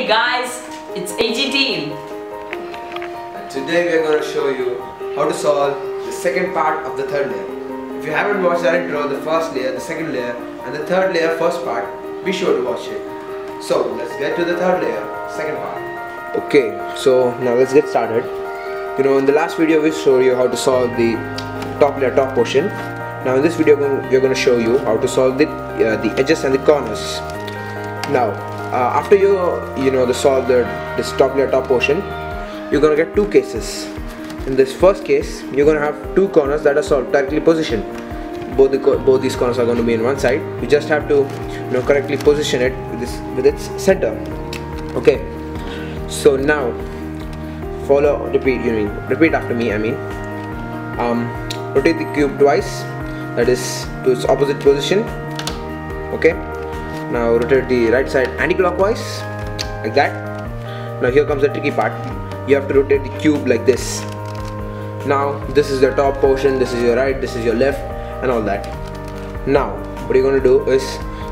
Hey guys, it's AG team. Today we are going to show you how to solve the second part of the third layer. If you haven't watched our intro, the first layer, the second layer and the third layer first part, be sure to watch it. So let's get to the third layer, second part. Okay, so now let's get started. In the last video we showed you how to solve the top layer, top portion. Now in this video we are going to show you how to solve the edges and the corners. Now after you solve this top layer, top portion, you're going to get two cases. In this first case, you're going to have two corners that are directly positioned. Both these corners are going to be in one side. You just have to correctly position it with its center. Okay. So now repeat after me. Rotate the cube twice, that is to its opposite position. Okay. Now rotate the right side anti-clockwise, like that. Now here comes the tricky part. You have to rotate the cube like this. Now this is the top portion, this is your right, this is your left, and all that. Now what you're going to do is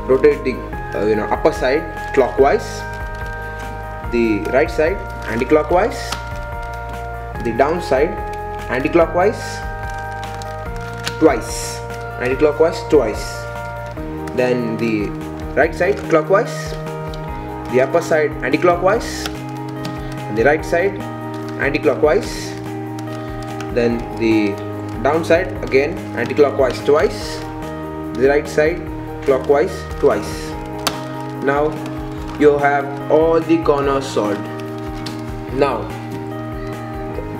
rotate the upper side clockwise, the right side anti-clockwise, the down side anti-clockwise twice, anti-clockwise twice, then the right side clockwise, the upper side anti-clockwise, and the right side anti-clockwise, then the down side again anti-clockwise twice, the right side clockwise twice. Now you have all the corners solved. Now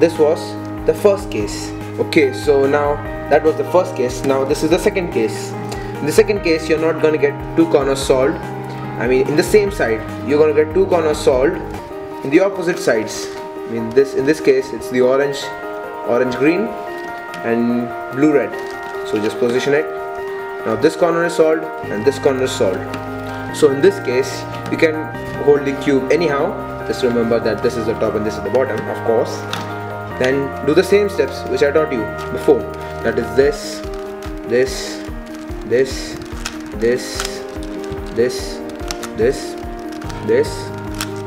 this was the first case. Okay, so now that was the first case. Now this is the second case. In the second case, you're not going to get two corners solved. In the same side, you're going to get two corners solved in the opposite sides. In this case, it's the orange green and blue red. So just position it. Now this corner is solved and this corner is solved. So in this case, you can hold the cube anyhow. Just remember that this is the top and this is the bottom, of course. Then do the same steps which I taught you before. That is this, this, this, this, this, this, this,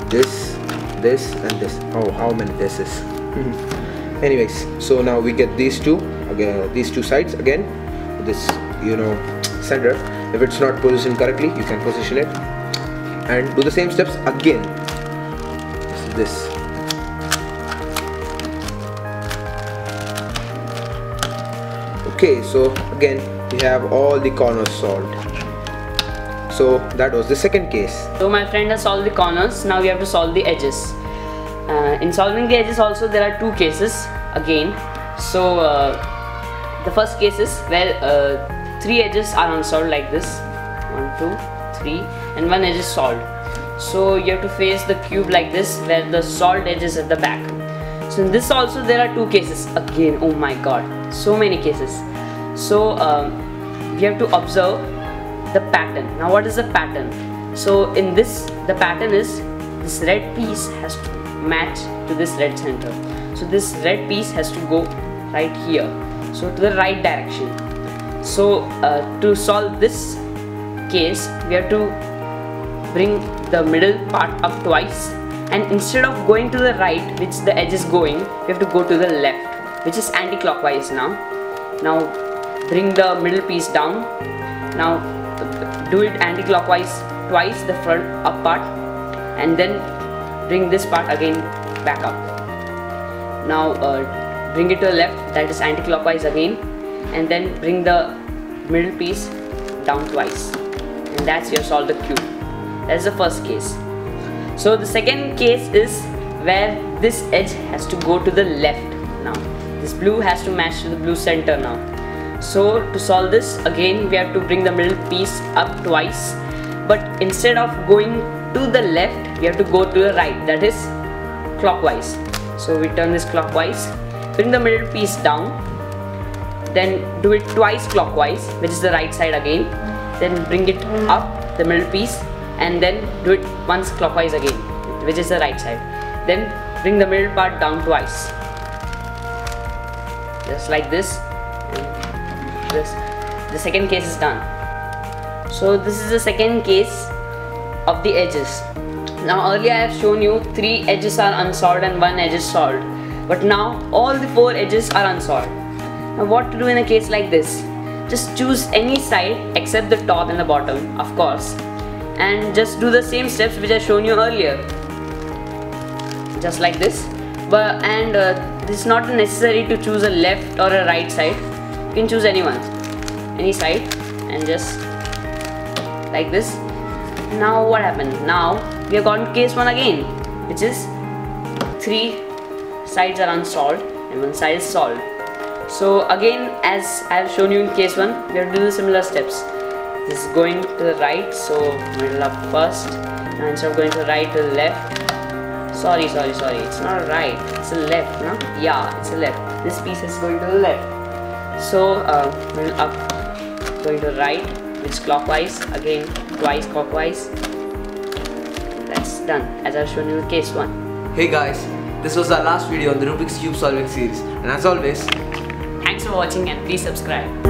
this, this, and this. Oh, how many this is? Anyways, so now we get these two again, these two sides again. This center. If it's not positioned correctly, you can position it and do the same steps again. This. Okay, so again we have all the corners solved. So that was the second case. So my friend has solved the corners. Now we have to solve the edges. In solving the edges also there are two cases again. So the first case is where three edges are unsolved like this. 1, 2, 3, and one edge is solved. So you have to face the cube like this, where the solved edge is at the back. So in this also there are two cases again. Oh my god, so many cases. So we have to observe the pattern. Now what is the pattern? So in this, the pattern is this red piece has to match to this red center. So this red piece has to go right here, so to the right direction. So to solve this case, we have to bring the middle part up twice, and instead of going to the right, which the edge is going, we have to go to the left, which is anti-clockwise now. Now bring the middle piece down. Now do it anti-clockwise twice, the front up part, and then bring this part again back up. Now bring it to the left, that is anti-clockwise again, and then bring the middle piece down twice, and that's your solve the cube. That's the first case. So the second case is where this edge has to go to the left. Now this blue has to match to the blue center now. So to solve this, again we have to bring the middle piece up twice, but instead of going to the left, we have to go to the right, that is clockwise. So we turn this clockwise, bring the middle piece down, then do it twice clockwise, which is the right side again, then bring it up, the middle piece, and then do it once clockwise again, which is the right side. Then bring the middle part down twice, just like this. The second case is done. So this is the second case of the edges. Now earlier I have shown you 3 edges are unsolved and 1 edge is solved. But now all the 4 edges are unsolved. Now what to do in a case like this? Just choose any side except the top and the bottom, of course. And just do the same steps which I shown you earlier. Just like this. This is not necessary to choose a left or a right side. You can choose any side, and just like this. Now what happened? Now we have gotten case 1 again, which is 3 sides are unsolved and 1 side is solved. So again, as I have shown you in case 1, we have to do the similar steps. This is going to the right, so middle up first. Now instead of going to the right, to the left. Sorry, it's not right, it's a left, no? Yeah, it's a left. This piece is going to the left. So middle up, going to the right, which is clockwise, again twice clockwise. That's done, as I've shown you in case 1. Hey guys, this was our last video on the Rubik's Cube solving series, and as always, thanks for watching and please subscribe.